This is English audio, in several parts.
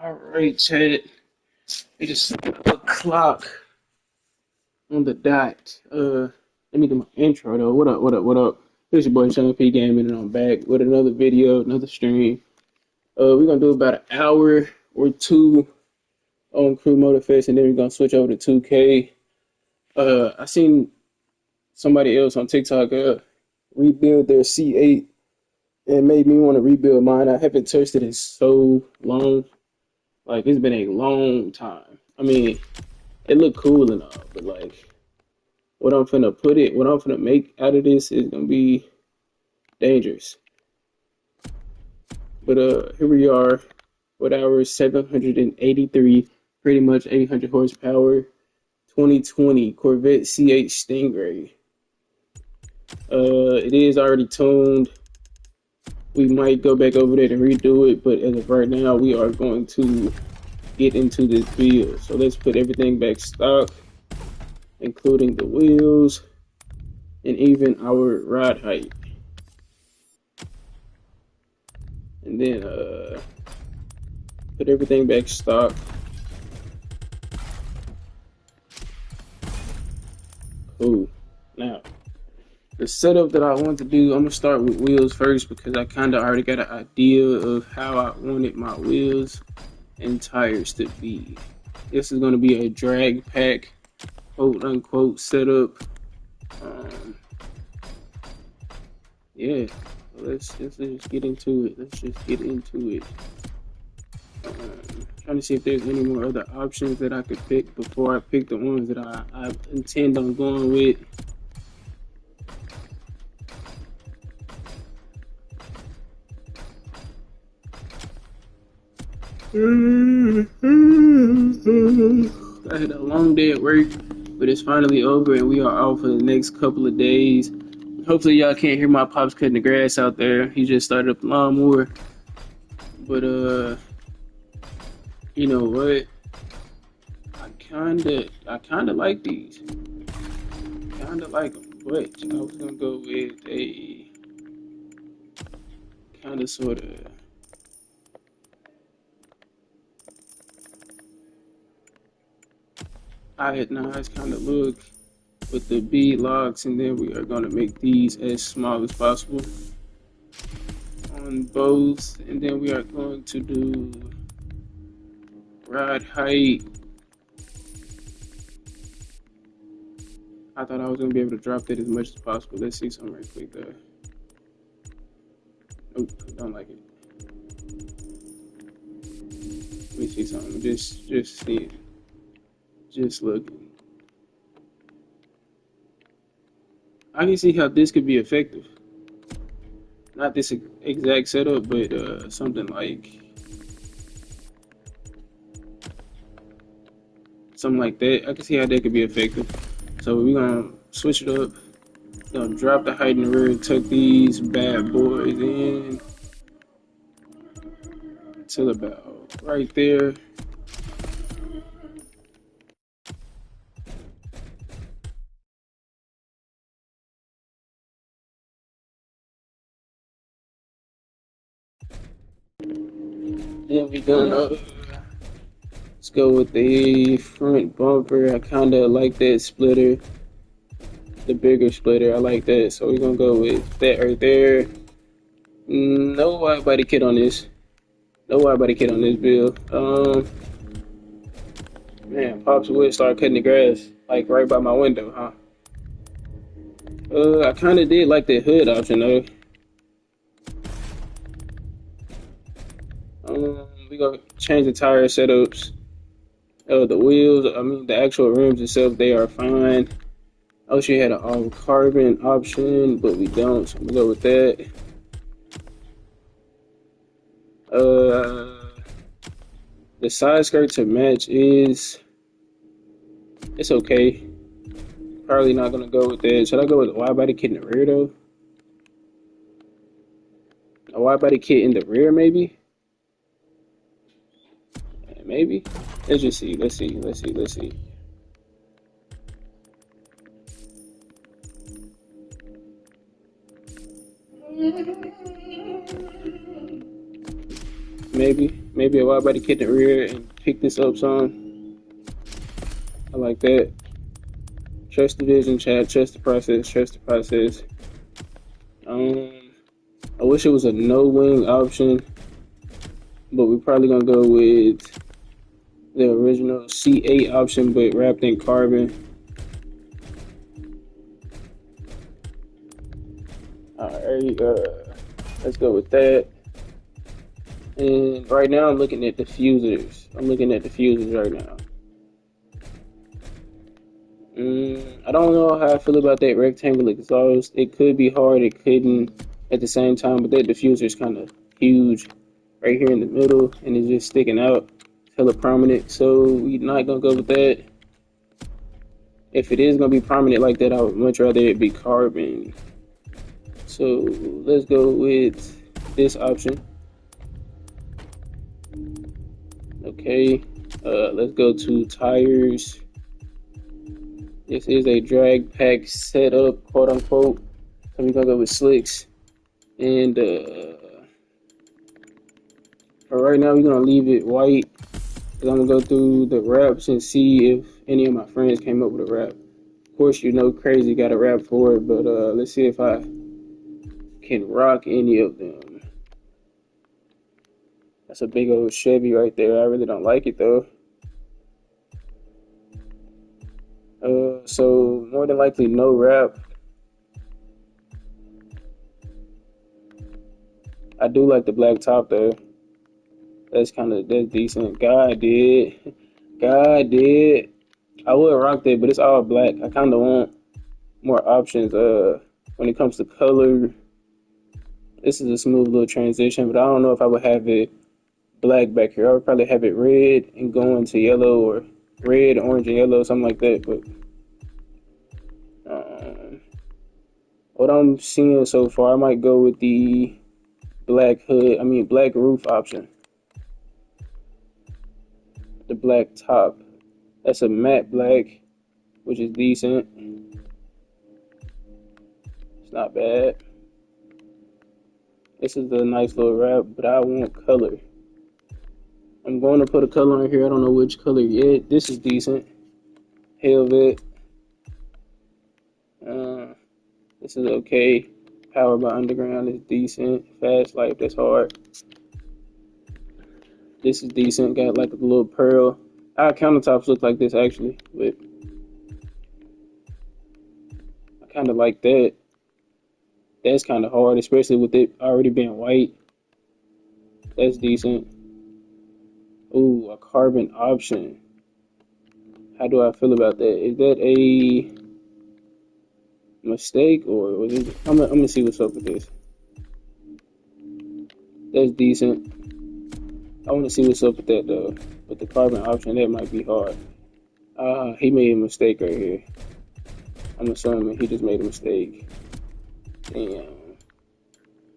All right, Chad. It is 7 o'clock on the dot. Let me do my intro though. What up? What up? What up? Here's your boy Sean P Gaming, and I'm back with another video, another stream. We're gonna do about an hour or two on Crew Motorfest, and then we're gonna switch over to 2K. I seen somebody else on TikTok rebuild their C8, and made me want to rebuild mine. I haven't touched it in so long. Like it's been a long time. I mean, it looked cool and all, but like what I'm finna make out of this is gonna be dangerous. But here we are with our 783, pretty much 800 horsepower, 2020 Corvette C8 Stingray. It is already tuned. We might go back over there to redo it, but as of right now, we are going to get into this build. So let's put everything back stock, including the wheels and even our rod height. And then put everything back stock. Cool. Now, the setup that I want to do, I'm gonna start with wheels first because I kind of already got an idea of how I wanted my wheels and tires to be. This is gonna be a drag pack, quote unquote, setup. Yeah, let's just get into it. Let's just get into it. Trying to see if there's any more other options that I could pick before I pick the ones that I intend on going with. I had a long day at work, but it's finally over and we are off for the next couple of days. Hopefully y'all can't hear my pops cutting the grass out there. He just started up the lawnmower. But you know what? I kinda like these. Kinda like them, but I was gonna go with a kinda sorta. I had nice kind of look with the bead locks, and then we are gonna make these as small as possible on both, and then we are going to do rod height. I thought I was gonna be able to drop that as much as possible. Let's see something right quick there. Nope, don't like it. Let me see something. Just see it. Just looking. I can see how this could be effective. Not this exact setup, but something like that. I can see how that could be effective. So we're gonna switch it up. Gonna drop the height in the rear, tuck these bad boys in till about right there. Then we're gonna let's go with the front bumper. I kinda like that splitter, the bigger splitter. I like that, so we're gonna go with that right there. No wide body kit on this. No wide body kit on this build. Man, Pops would start cutting the grass like right by my window, huh? I kind of did like the hood option though. We gonna change the tire setups. The wheels, I mean the actual rims itself, they are fine. I wish we had an all carbon option, but we don't, so we'll go with that. The side skirt to match it's okay. Probably not gonna go with that. Should I go with a wide body kit in the rear though? A wide body kit in the rear maybe? Maybe. Let's just see. Let's see. Maybe a wide body kit in the rear and pick this up some. I like that. Trust the vision, chat. Trust the process. Trust the process. I wish it was a no wing option, but we're probably gonna go with the original C8 option, but wrapped in carbon. Alright, let's go with that. And right now I'm looking at diffusers. Right now. I don't know how I feel about that rectangle exhaust. It could be hard, it couldn't at the same time, but that diffuser is kind of huge right here in the middle, and it's just sticking out, hella prominent. So we're not gonna go with that. If it is gonna be prominent like that, I would much rather it be carbon. So let's go with this option. Okay, let's go to tires. This is a drag pack setup, quote unquote. So we're gonna go with slicks. And for right now, we're gonna leave it white. Cause I'm gonna go through the wraps and see if any of my friends came up with a wrap. Of course, you know, crazy got a wrap for it, but let's see if I can rock any of them. That's a big old Chevy right there. I really don't like it though. So more than likely no wrap. I do like the black top though. That's decent. God did. I would rock that, but it's all black. I kind of want more options. When it comes to color, this is a smooth little transition, but I don't know if I would have it black back here. I would probably have it red and go into yellow, or red, orange, and yellow, something like that. But what I'm seeing so far, I might go with the black roof option. The black top. That's a matte black, which is decent. It's not bad. This is a nice little wrap, but I want color. I'm going to put a color on here. I don't know which color yet. This is decent. Helvet. This is okay. Powered by Underground is decent. Fast Life, that's hard. This is decent. Got like a little pearl. Our countertops look like this actually, but I kind of like that. That's kind of hard, especially with it already being white. That's decent. Ooh, a carbon option. How do I feel about that? Is that a mistake, or was it? I'm gonna see what's up with this. That's decent. I want to see what's up with that though. With the carbon option, that might be hard. He made a mistake right here. I'm assuming he just made a mistake. Damn.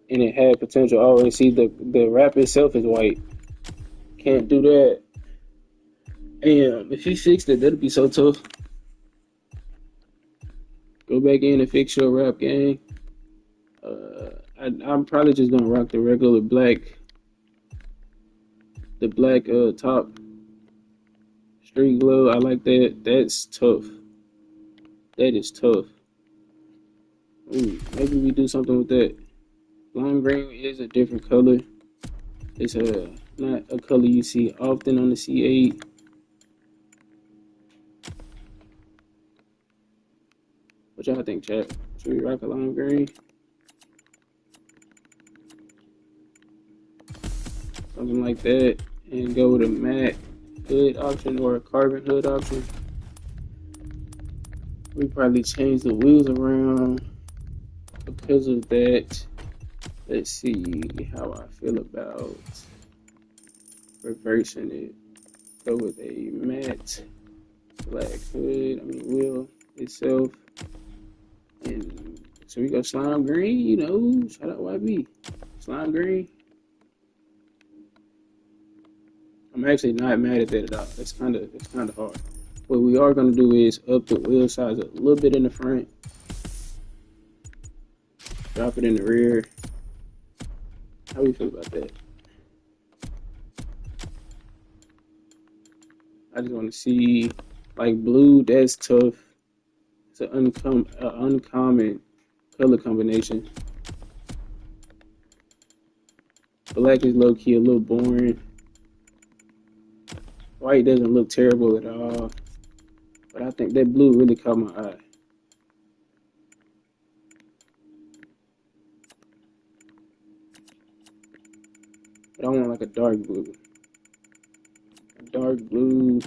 And it had potential. Oh, and see the wrap itself is white. Can't do that. Damn, if he fixed it, that'd be so tough. Go back in and fix your wrap, gang. I'm probably just gonna rock the regular black, top. Street glow, I like that. That's tough. That is tough. Ooh, maybe we do something with that. Lime green is a different color. It's not a color you see often on the C8. What y'all think, chat? Should we rock a lime green? Something like that. And go with a matte hood option or a carbon hood option. We probably change the wheels around because of that. Let's see how I feel about reversing it. Go with a matte black wheel itself. And so we go slime green, you know, shout out YB. Slime green. I'm actually not mad at that at all. It's kind of hard. What we are gonna do is up the wheel size a little bit in the front, drop it in the rear. How we feel about that? I just want to see like blue. That's tough. It's an uncommon color combination. Black is low key a little boring. White doesn't look terrible at all, but I think that blue really caught my eye. But I want like a dark blue. A dark blue.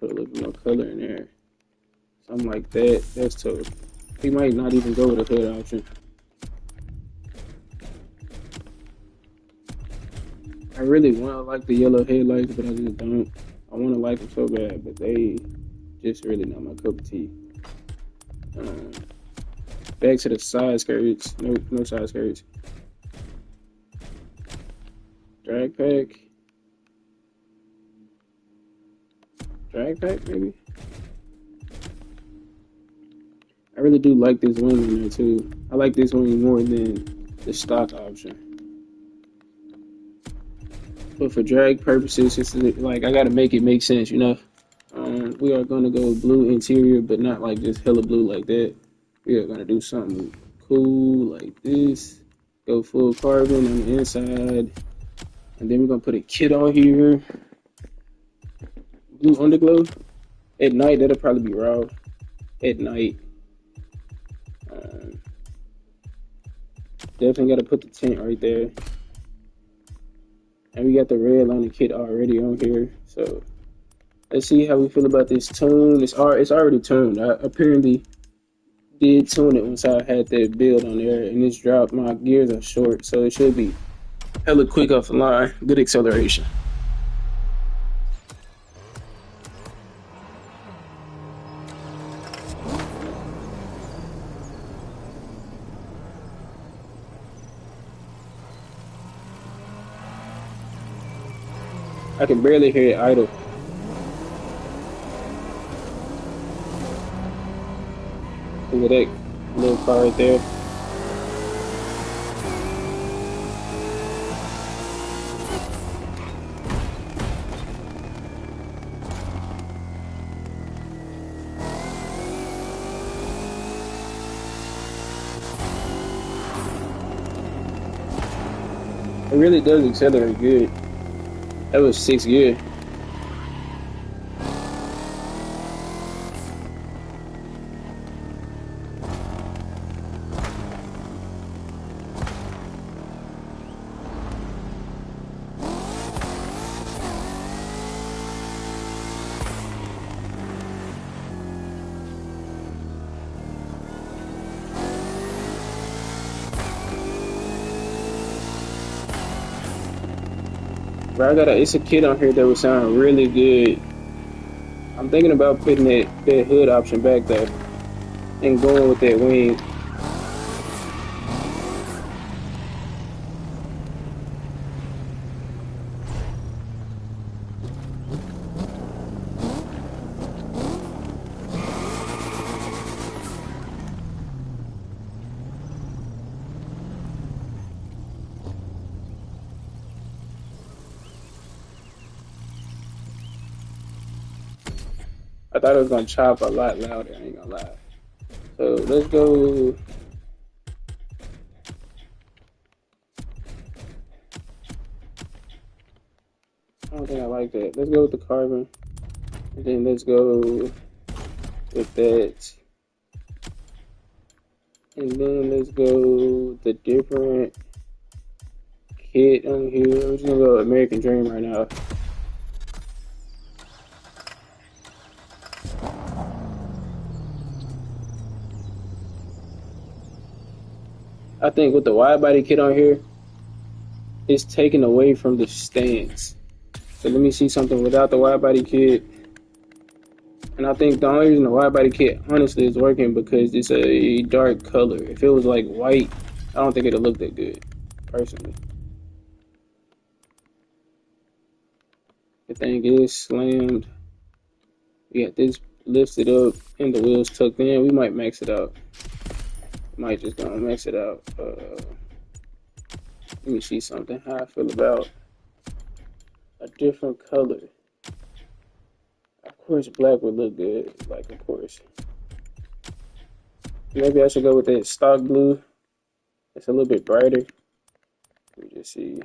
Put a little bit more color in there. Something like that. That's tough. We might not even go with a hood option. I really want to like the yellow headlights, but I just don't. I want to like them so bad, but they just really not my cup of tea. Back to the side skirts. No side skirts. Drag pack. Drag pack, maybe? I really do like this wing in there, too. I like this wing more than the stock option. But for drag purposes, it's like I gotta make it make sense, you know? We are gonna go blue interior, but not like just hella blue like that. We are gonna do something cool like this. Go full carbon on the inside. And then we're gonna put a kit on here. Blue underglow. At night, that'll probably be raw. At night. Definitely gotta put the tint right there. And we got the red line kit already on here. So let's see how we feel about this tune. It's already tuned. I apparently did tune it once I had that build on there, and it's dropped. My gears are short, so it should be hella quick off the line. Good acceleration. I can barely hear it idle. Look at that little car right there. It really does accelerate good. That was 6th gear. But it's a kit on here that would sound really good. I'm thinking about putting that hood option back there and going with that wing. I thought it was gonna chop a lot louder, I ain't gonna lie. So let's go. I don't think I like that. Let's go with the carbon. And then let's go with that. And then let's go with the different kit on here. I'm just gonna go American Dream right now. I think with the wide body kit on here, it's taken away from the stance. So let me see something without the wide body kit. And I think the only reason the wide body kit honestly is working because it's a dark color. If it was like white, I don't think it'd look that good, personally. The thing is slammed. We got this lifted up and the wheels tucked in. We might max it out. Might just gonna max it out. Let me see something. How I feel about a different color. Of course, black would look good. Like, of course. Maybe I should go with that stock blue. It's a little bit brighter. Let me just see.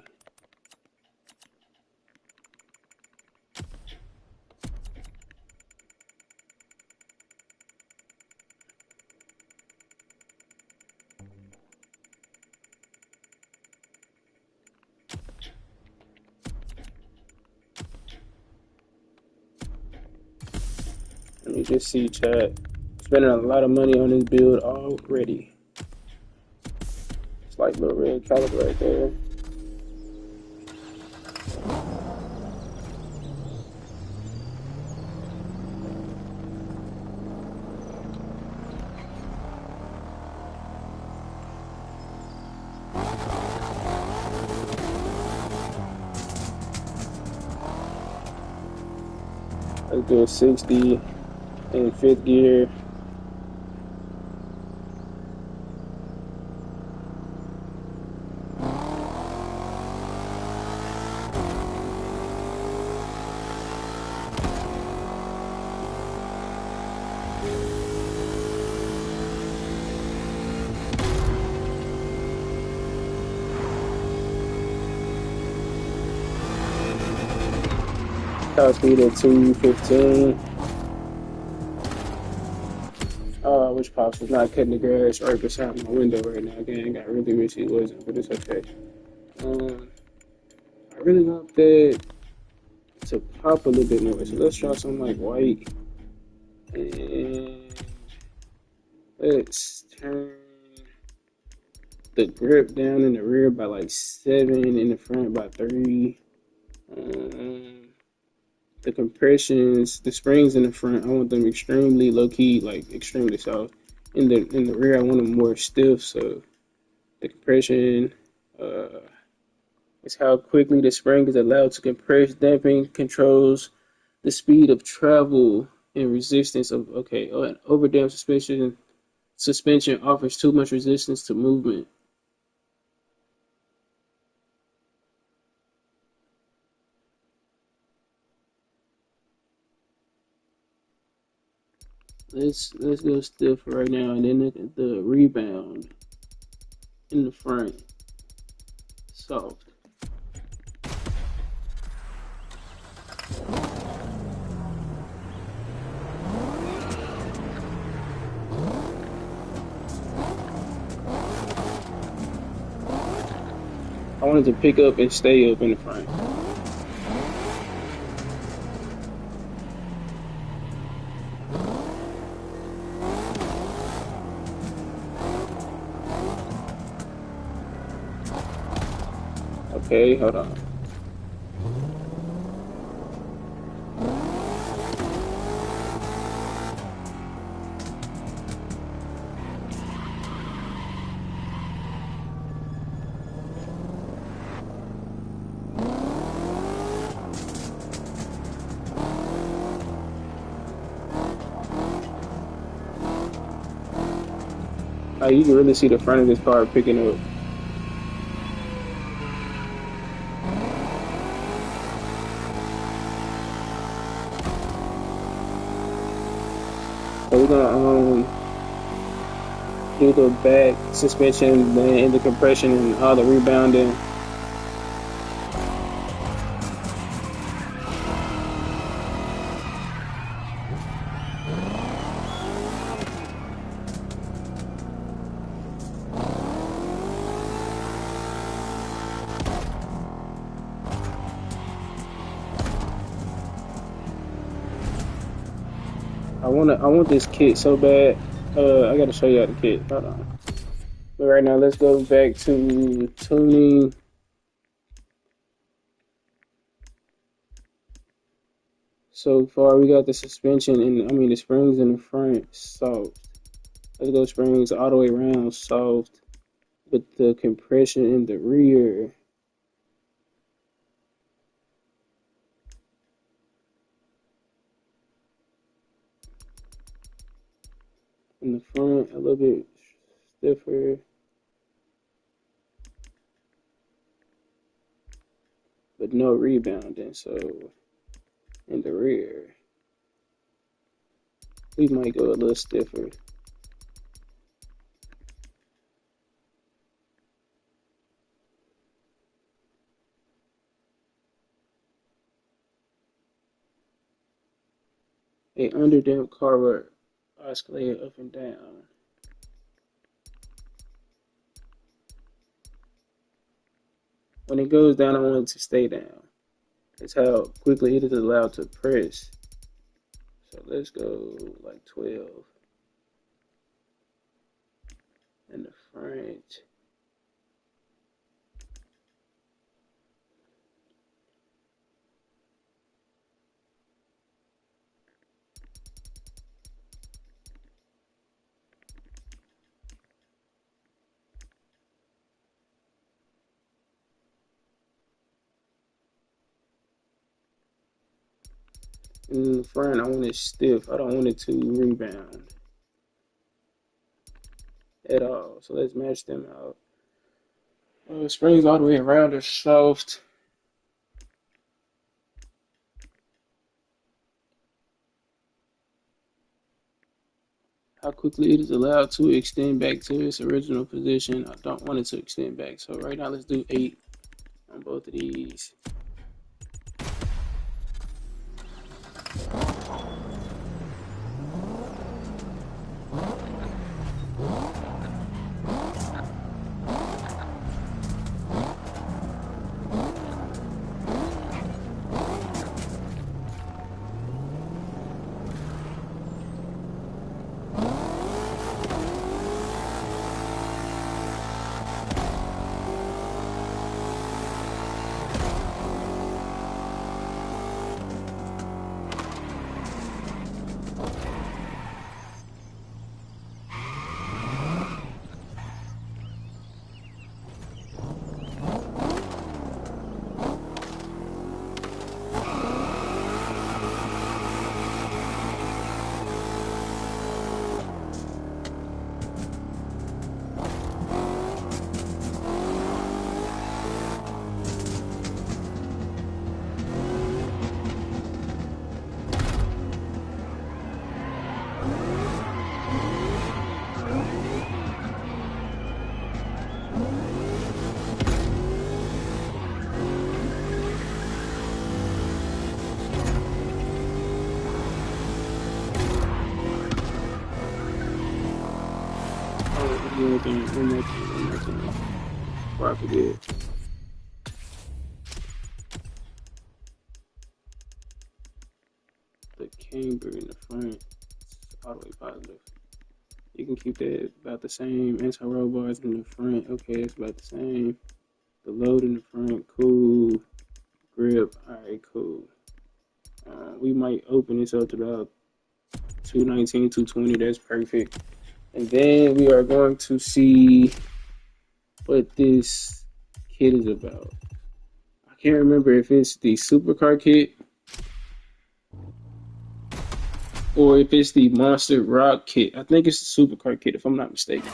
Let me just see, chat. Spending a lot of money on this build already. It's like little red caliber right there. Let's do a 60 in fifth gear. Top speed at 215. Which pops is not cutting the grass right beside my window right now. Again, I really wish he wasn't, but it's okay. I really want that to pop a little bit more. So let's try something like white. And let's turn the grip down in the rear by like 7, in the front by 3. The compressions, the springs in the front, I want them extremely low key, like extremely soft. In the rear, I want them more stiff. So the compression is how quickly the spring is allowed to compress. Damping controls the speed of travel and resistance of an overdamped suspension offers too much resistance to movement. Let's go stiff right now, and then the rebound in the front soft. I wanted to pick up and stay up in the front. Okay, hold on. You can really see the front of this car picking up. So we're gonna do the back suspension, then the compression and all the rebounding. I want this kit so bad. I gotta show you how the kit. Hold on. But right now, let's go back to tuning. So far, we got the suspension and the springs in the front soft. Let's go springs all the way around soft, but the compression in the rear. In the front, a little bit stiffer, but no rebounding. So in the rear. We might go a little stiffer. A underdamped car will oscillate up and down. When it goes down, I want it to stay down. That's how quickly it is allowed to press. So let's go like 12 in the front. In the front, I want it stiff. I don't want it to rebound at all. So let's match them out. Springs all the way around are soft. How quickly it is allowed to extend back to its original position. I don't want it to extend back. So right now, let's do 8 on both of these. One more thing. Before I forget. The camber in the front, all the way positive. You can keep that about the same. Anti-roll bars in the front, okay, it's about the same. The load in the front, cool. Grip, alright, cool. We might open this up to about 219, 220, that's perfect. And then we are going to see what this kit is about. I can't remember if it's the supercar kit or if it's the Monster Rock kit. I think it's the supercar kit, if I'm not mistaken.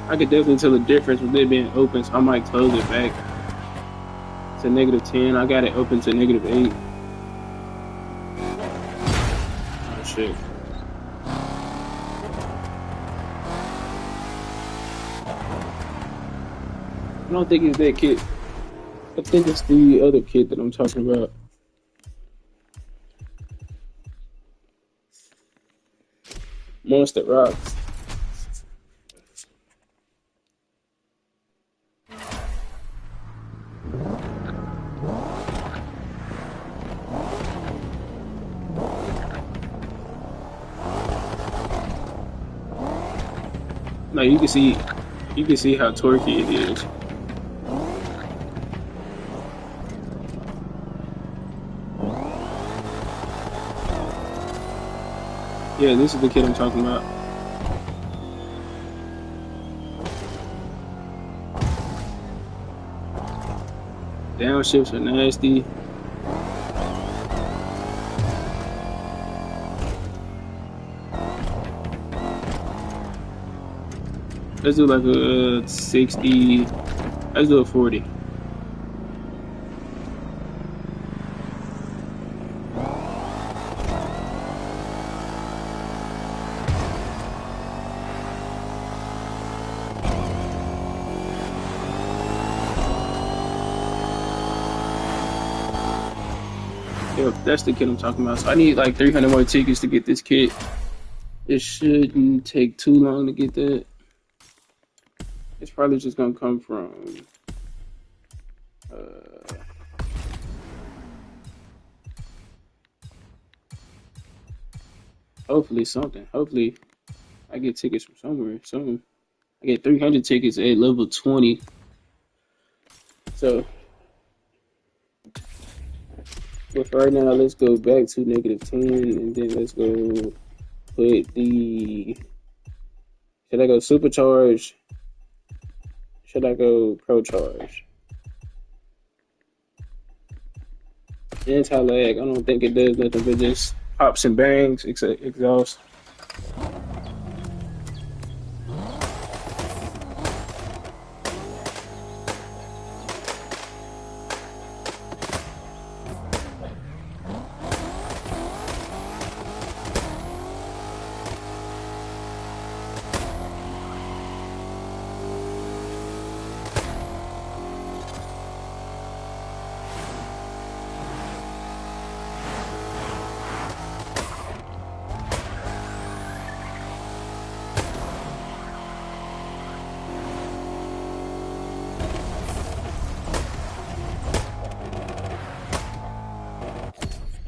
I could definitely tell the difference with it being open, so I might close it back to -10. I got it open to -8. Oh shit. I don't think it's that kit. I think it's the other kit that I'm talking about. Monster Rocks. Like you can see how torquey it is. Yeah, this is the kid I'm talking about. Downshifts are nasty. Let's do like a 60. Let's do a 40. Yeah, that's the kit I'm talking about. So I need like 300 more tickets to get this kit. It shouldn't take too long to get that. It's probably just gonna come from hopefully something. Hopefully I get tickets from somewhere. Some I get 300 tickets at level 20. So, but for right now, let's go back to -10, and then let's go put the. Should I go supercharge? Should I go pro charge? Anti-lag, I don't think it does nothing but just pops and bangs, exhaust.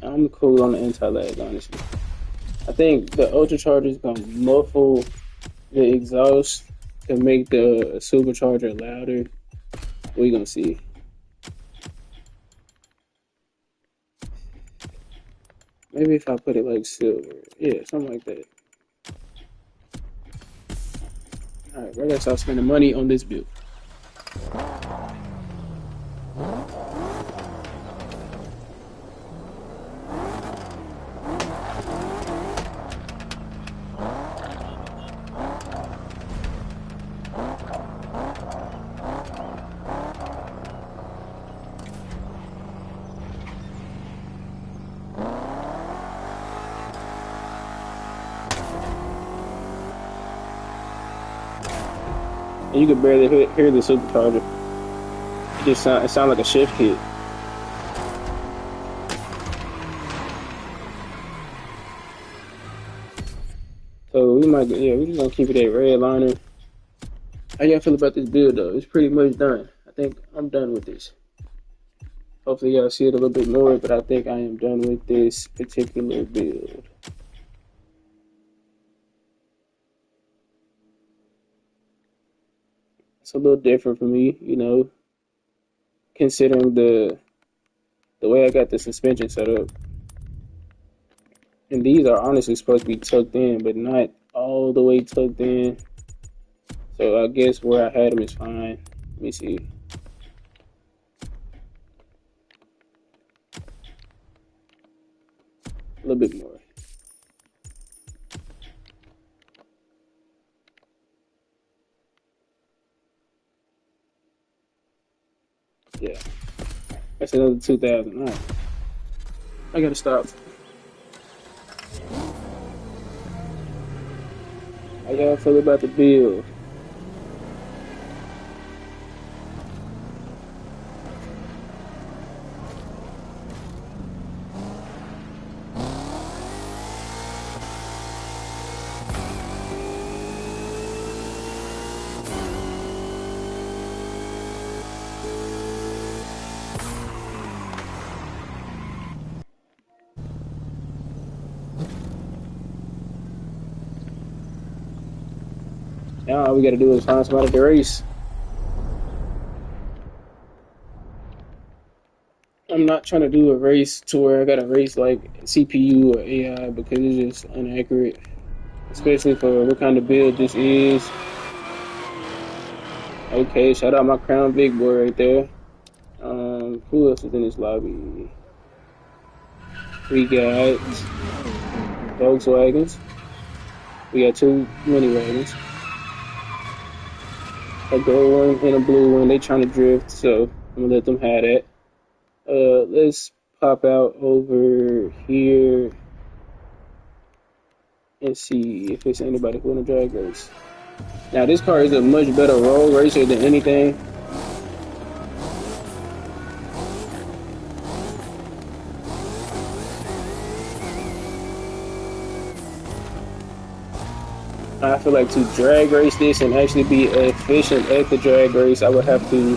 I'm cool on the anti-lag, honestly. I think the ultra charger is gonna muffle the exhaust to make the supercharger louder. We're gonna see. Maybe if I put it like silver. Yeah, something like that. Alright, I gotta stop spending money on this build. And you can barely hear the supercharger. It sounds like a shift kit. So we might, yeah, we're just gonna keep it at red liner. How y'all feel about this build though? It's pretty much done. I think I'm done with this. Hopefully y'all see it a little bit more, but I think I am done with this particular build. It's a little different for me, you know, considering the way I got the suspension set up. And these are honestly supposed to be tucked in, but not all the way tucked in. So I guess where I had them is fine. Let me see. A little bit more. Yeah. That's another 2,000. All right. I gotta stop. How y'all feel about the build? Now all we gotta do is find somebody to race. I'm not trying to do a race to where I gotta race like CPU or AI because it's just inaccurate, especially for what kind of build this is. Okay, shout out my Crown Big Boy right there. Who else is in this lobby? We got Volkswagens. We got two mini wagons, a gold one and a blue one. They trying to drift, so I'm gonna let them have that. Let's pop out over here and see if it's anybody who wanna drag race. Now this car is a much better road racer than anything. I feel like to drag race this and actually be efficient at the drag race, I would have to.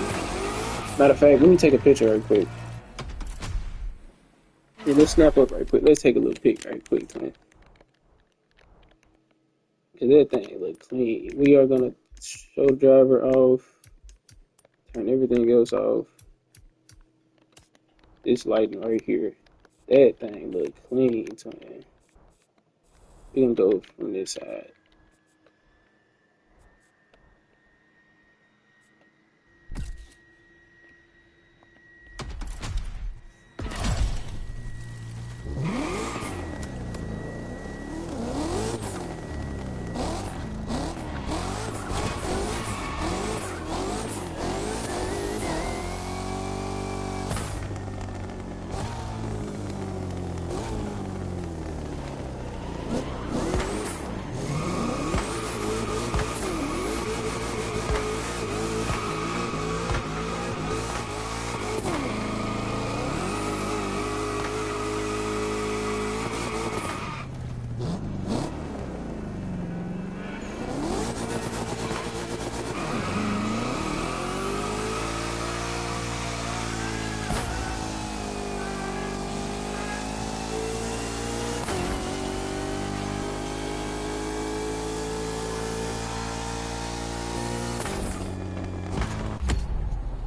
Matter of fact, let me take a picture right quick. Yeah, let's snap up right quick. Let's take a little pic right quick, man. Cause that thing look clean. We are gonna show the driver off, turn everything else off. This lighting right here, that thing look clean, man. We're gonna go from this side.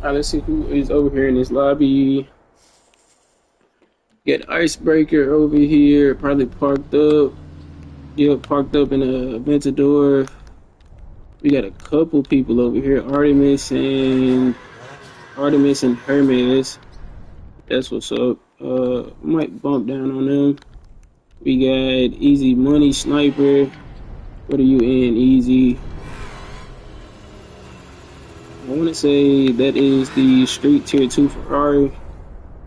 Alright, let's see who is over here in this lobby. Got Icebreaker over here, probably parked up. Yep, parked up in a Aventador. We got a couple people over here, Artemis and Hermes. That's what's up. Might bump down on them. We got Easy Money Sniper. What are you in, Easy? I want to say that is the Street Tier 2 Ferrari.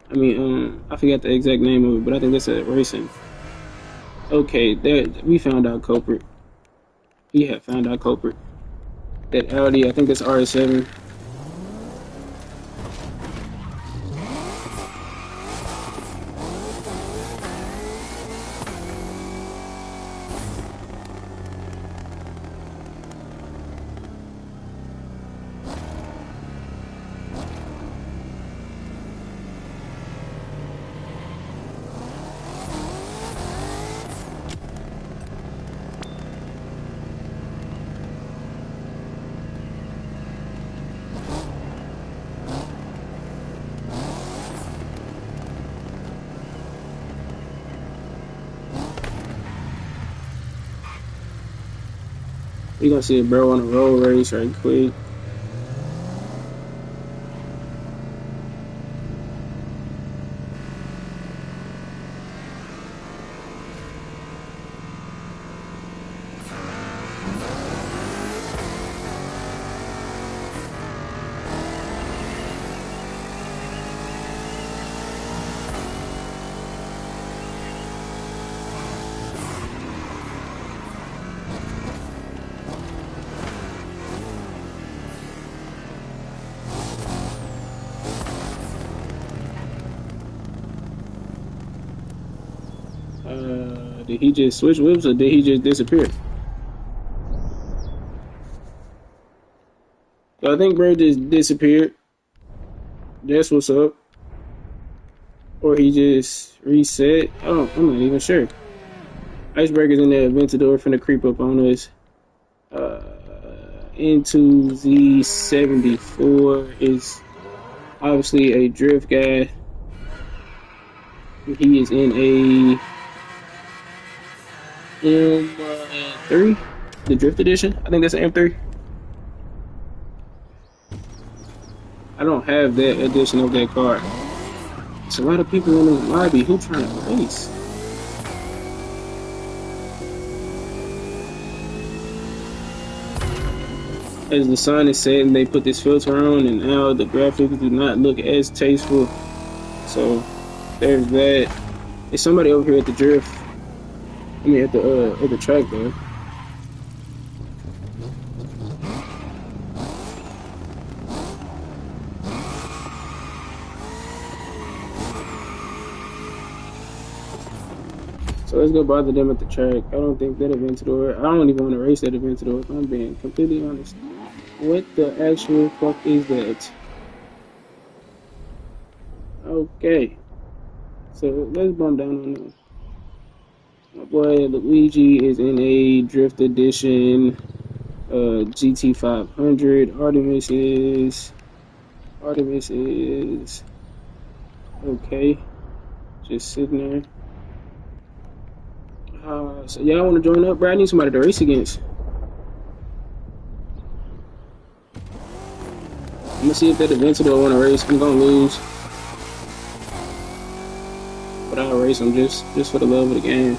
I mean, I forgot the exact name of it, but I think that's a racing. Okay, there we found out culprit. We have found out culprit. That Audi, I think that's RS7. We gonna see a bro on a road race right quick. Did he just switch whips or did he just disappear? So I think bro just disappeared. That's what's up. Or he just reset. I'm not even sure. Icebreaker's in the Aventador finna creep up on us. into Z74 is obviously a drift guy. He is in a M3, the drift edition. I think that's an M3. I don't have that edition of that car. It's a lot of people in the lobby who trying to race. As the sun is setting, they put this filter on, and now the graphics do not look as tasteful. So there's that. There's somebody over here at the drift. I mean, at the track though. So let's go bother them at the track. I don't think that Aventador. I don't even want to race that Aventador if I'm being completely honest. What the actual fuck is that? Okay. So let's bump down on them. My boy Luigi is in a Drift Edition GT 500. Artemis is okay. Just sitting there. So y'all want to join up, bro? I need somebody to race against. I'm gonna see if that Aventador want to race. I'm gonna lose, but I'll race him just for the love of the game.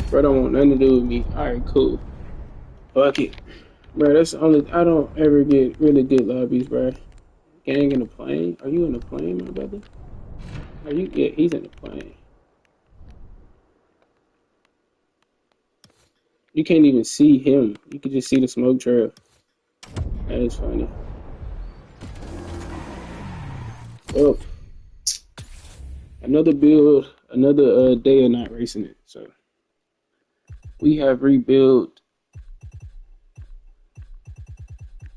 Bro, don't want nothing to do with me. Alright, cool. Fuck it. Bro, that's the only. I don't ever get really good lobbies, bro. Gang in the plane? Are you in the plane, my brother? Are you? Yeah, he's in the plane. You can't even see him. You can just see the smoke trail. That is funny. Oh. Another build, another day of not racing it. So we have rebuilt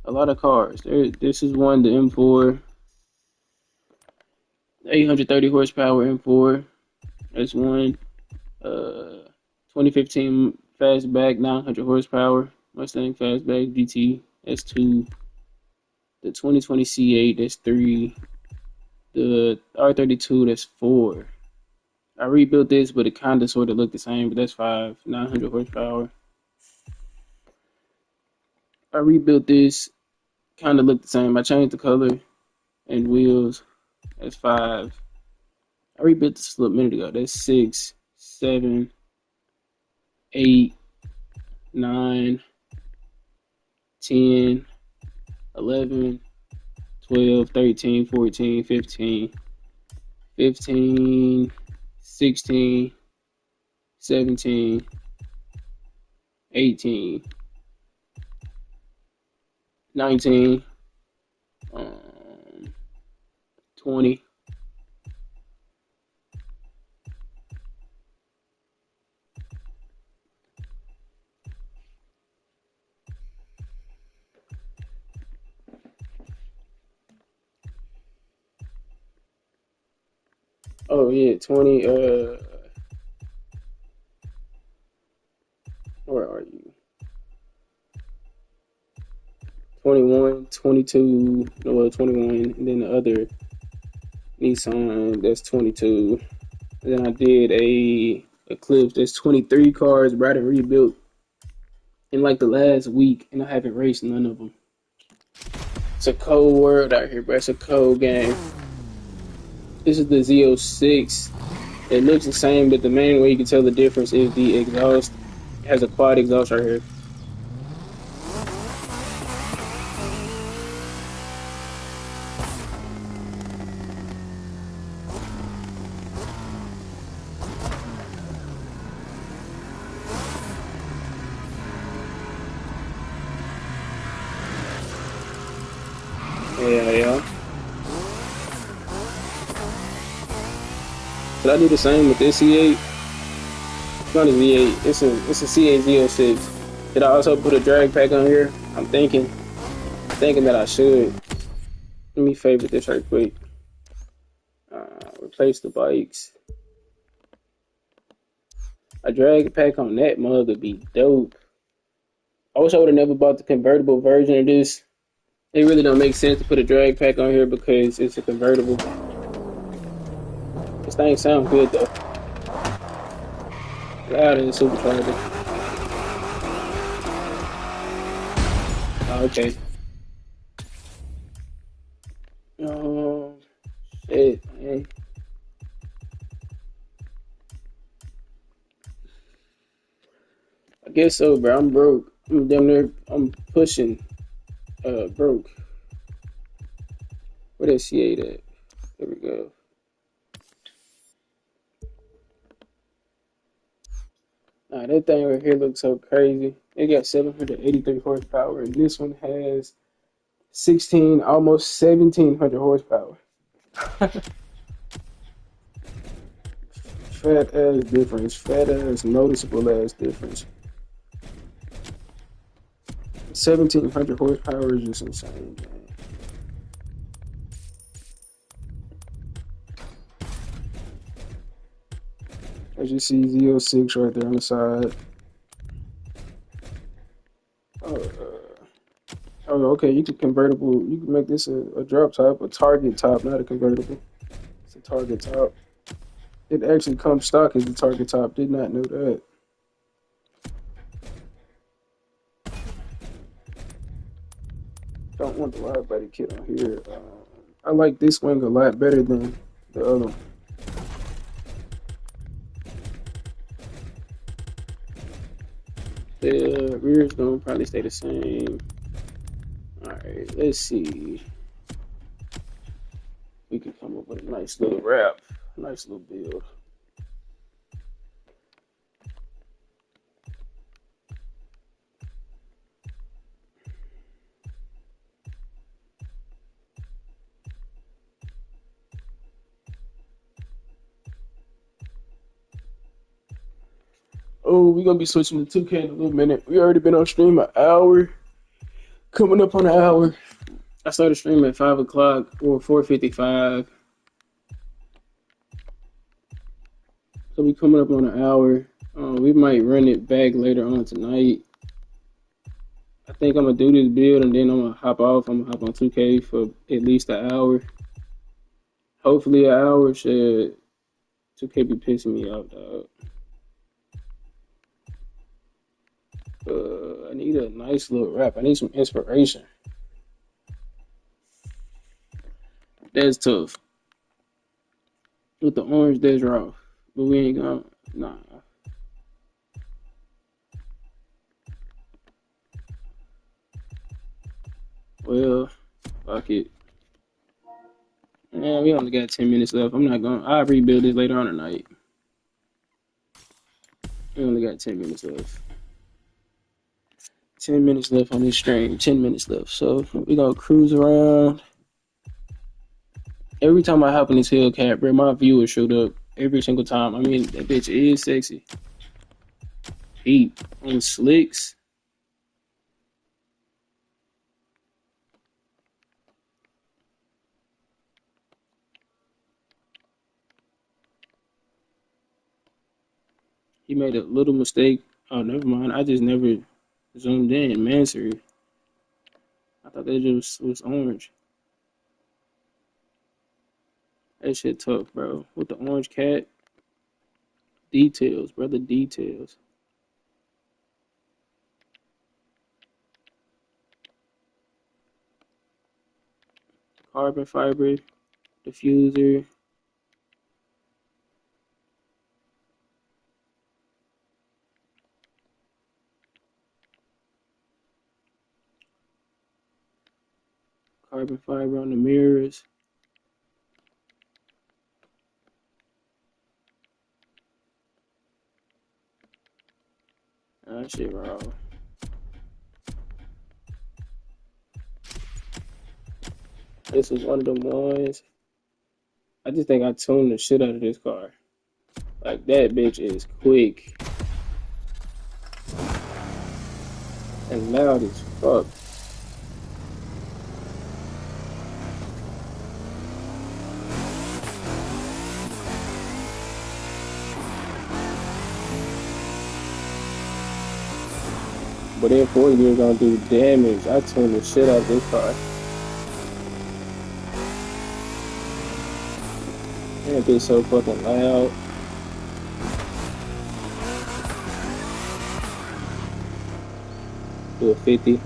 a lot of cars. This is one, the M4, 830 horsepower M4. That's one. 2015 Fastback, 900 horsepower Mustang Fastback GT. That's two. The 2020 C8, that's three. The R32, that's four. I rebuilt this, but it kind of sort of looked the same, but that's five. 900 horsepower. I rebuilt this, kind of looked the same. I changed the color and wheels. That's five. I rebuilt this a little minute ago. That's six, seven, 8, 9, 10, 11, 12, 13, 14, 15, 16, 17, 18, 19, 20. Oh yeah, 20, where are you? 21, 22, no, well, 21, and then the other Nissan, that's 22. And then I did a Eclipse, that's 23 cars, bro. I done rebuilt in like the last week, and I haven't raced none of them. It's a cold world out here, bro. It's a cold game. This is the Z06. It looks the same, but the main way you can tell the difference is the exhaust. It has a quad exhaust right here. Should I do the same with this C8? It's not a Z8. It's a C8 Z06. Should I also put a drag pack on here? I'm thinking that I should. Let me favorite this right quick. Replace the bikes. A drag pack on that mug would be dope. I wish I would have never bought the convertible version of this. It really don't make sense to put a drag pack on here because it's a convertible. This thing sounds good though. Loud in the supercharger. Oh, okay. Oh shit, man. I guess so, bro. I'm broke. I'm damn near. I'm pushing. Broke. Where that C8 at? There we go. Nah, that thing right here looks so crazy. It got 783 horsepower, and this one has 16, almost 1700 horsepower. Fat ass difference. Fat ass noticeable ass difference. 1700 horsepower is just insane, man. As you see, Z06 right there on the side. Oh, okay. You can convertible. You can make this a drop top, a target top, not a convertible. It's a target top. It actually comes stock as a target top. Did not know that. Don't want the wide body kit on here. I like this wing a lot better than the other one. The rear is gonna probably stay the same. Alright, let's see. We can come up with a nice little wrap, nice little build. Oh, we're gonna be switching to 2K in a little minute. We already been on stream an hour. Coming up on an hour. I started streaming at 5 o'clock or 4:55. So we coming up on an hour. We might run it back later on tonight. I think I'm gonna do this build and then I'm gonna hop off. I'm gonna hop on 2K for at least an hour. Hopefully an hour. Should 2K be pissing me off, dog. I need a nice little rap. I need some inspiration. That's tough. With the orange, that's raw. But we ain't gonna. Nah. Well, fuck it. Yeah, we only got 10 minutes left. I'm not gonna. I'll rebuild this later on tonight. We only got 10 minutes left. 10 minutes left on this stream. 10 minutes left. So we gonna cruise around. Every time I hop in this Hellcat, bro, my viewers showed up every single time. I mean, that bitch is sexy. Pete on slicks. He made a little mistake. Oh, never mind. I just never zoomed in. Mansory. I thought that just was orange. That shit tough, bro. With the orange cat. Details, brother. Details. Carbon fiber. Diffuser. Carbon fiber on the mirrors. That shit raw. This was one of them ones. I just think I tuned the shit out of this car. Like that bitch is quick and loud as fuck. But then 40 gear gonna do damage. I turned the shit out of this car. That bitch so fucking loud. Do a 50.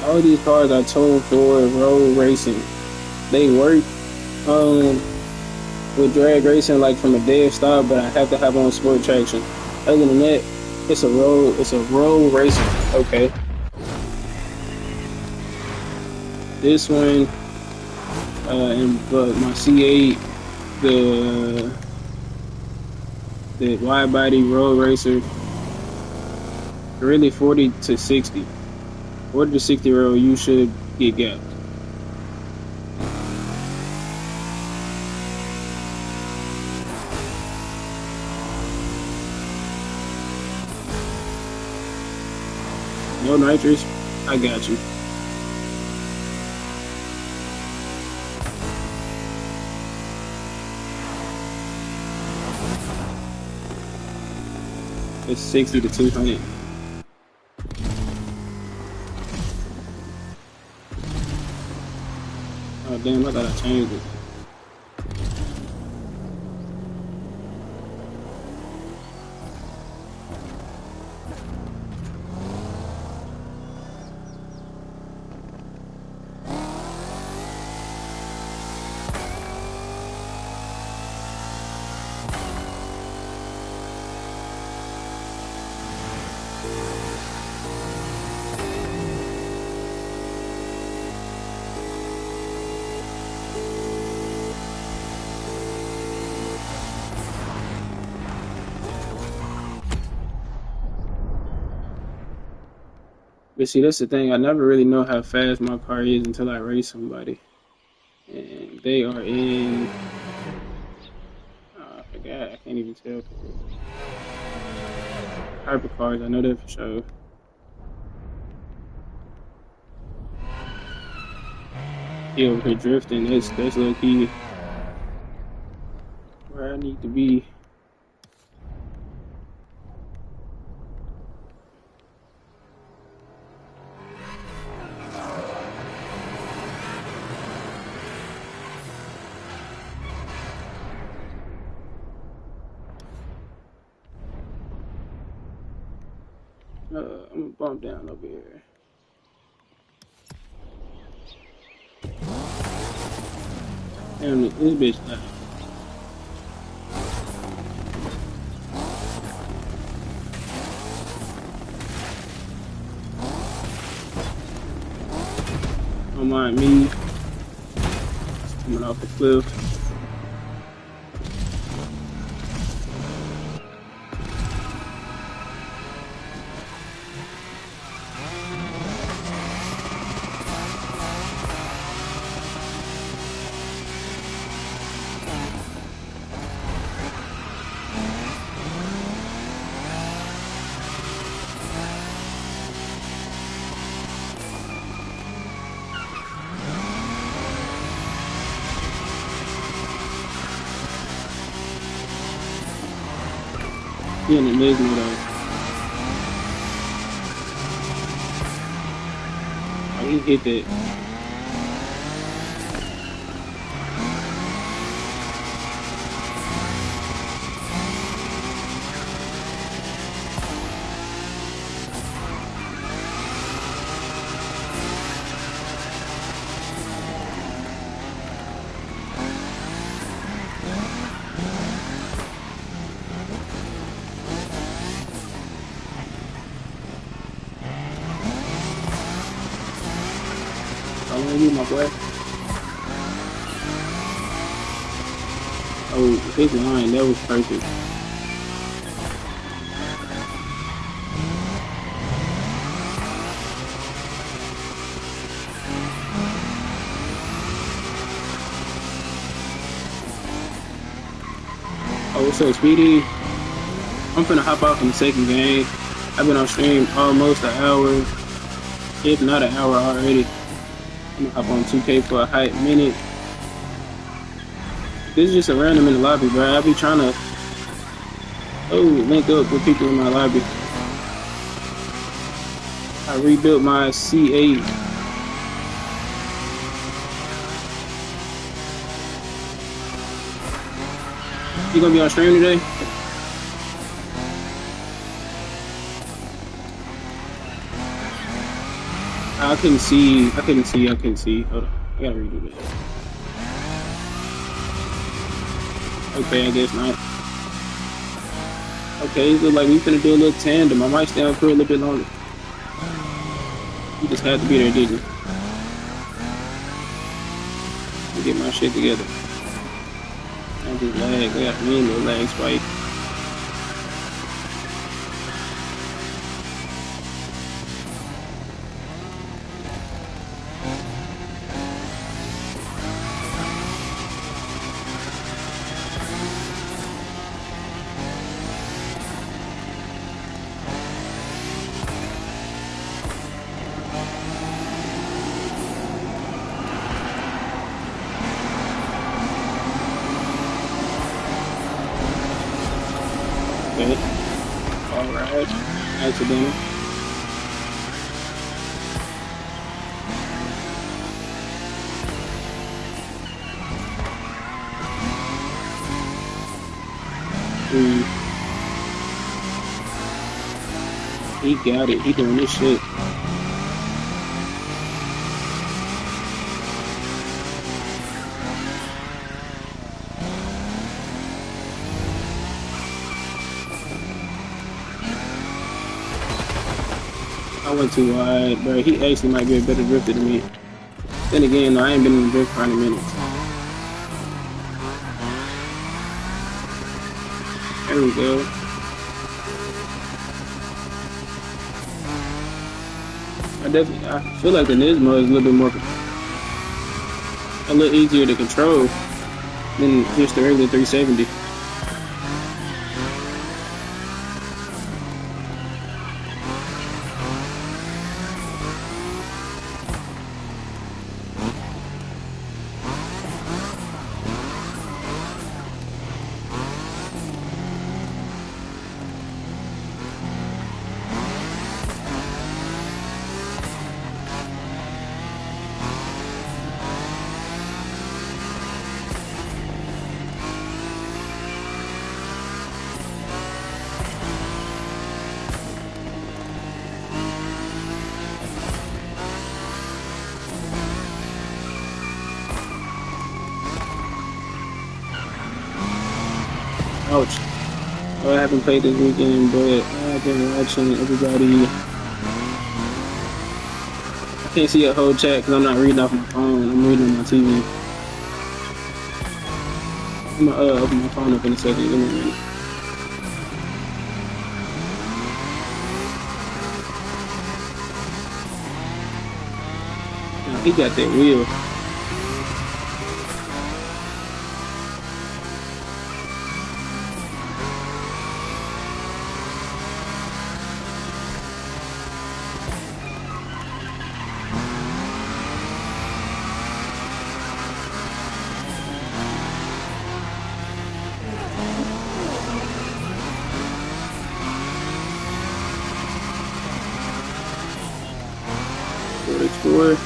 All these cars are tuned for road racing. They work with drag racing like from a dead stop, but I have to have on sport traction. Other than that, it's a road racing. Okay. This one, but my C8, the wide body road racer, really 40 to 60. 40 to 60 road, you should get gapped. No nitrous, I got you. It's 60 to 200. Oh damn, I thought I changed it. But see, that's the thing. I never really know how fast my car is until I race somebody. And they are in... I forgot. I can't even tell. Hypercars, I know that for sure. He over here drifting. That's low key where I need to be. I'm gonna bump down over here. Damn it, this bitch left. Don't mind me. It's coming off the cliff. He in the middle though. Oh, he hit that. How long you, my boy? Oh, his line, that was perfect. What's up, Speedy? I'm finna hop off in the second game. I've been on stream almost an hour, if not an hour already. I'm gonna hop on 2K for a hype minute. This is just a random in the lobby, bro. I be trying to link up with people in my lobby. I rebuilt my C8. You gonna be on stream today? I couldn't see. Hold on. I gotta redo this. Okay, I guess not. Okay, it look like we finna do a little tandem. I might stay on for a little bit longer. You just had to be there, didn't you? Let me get my shit together. I just lag. I got me a little lag spike. Okay. Alright. Accidental. He got it. He doing this shit. I went too wide, bro. He actually might be a better drifter than me. Then again, no, I ain't been in the drift for 20 minutes. There we go. I feel like the Nismo is a little bit more, a little easier to control than just the regular 370. Ouch. Oh, I haven't played this weekend, but I've been watching everybody. I can't see a whole chat because I'm not reading off my phone. I'm reading on my TV. I'm gonna open my phone up in a second. Give me a minute. Now, he got that wheel. Explorer.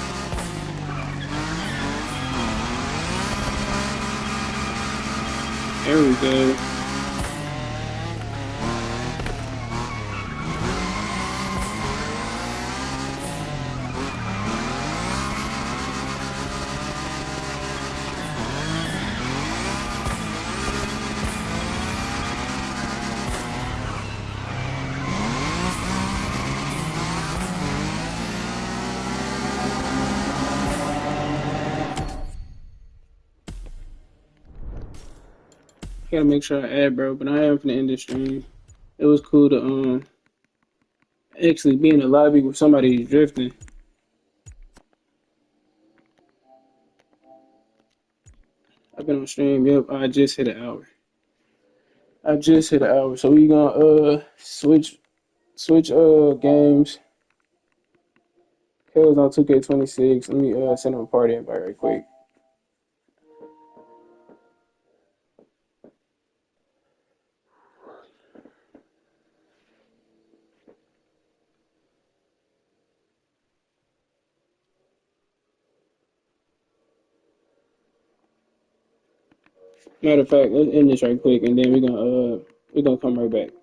There we go. Gotta make sure I add, bro. But I am from the industry. It was cool to actually be in the lobby with somebody drifting. I've been on stream. Yep, I just hit an hour. I just hit an hour, so we gonna switch games. Kale's on 2K26. Let me send him a party invite right quick. Matter of fact, let's end this right quick, and then we're gonna come right back.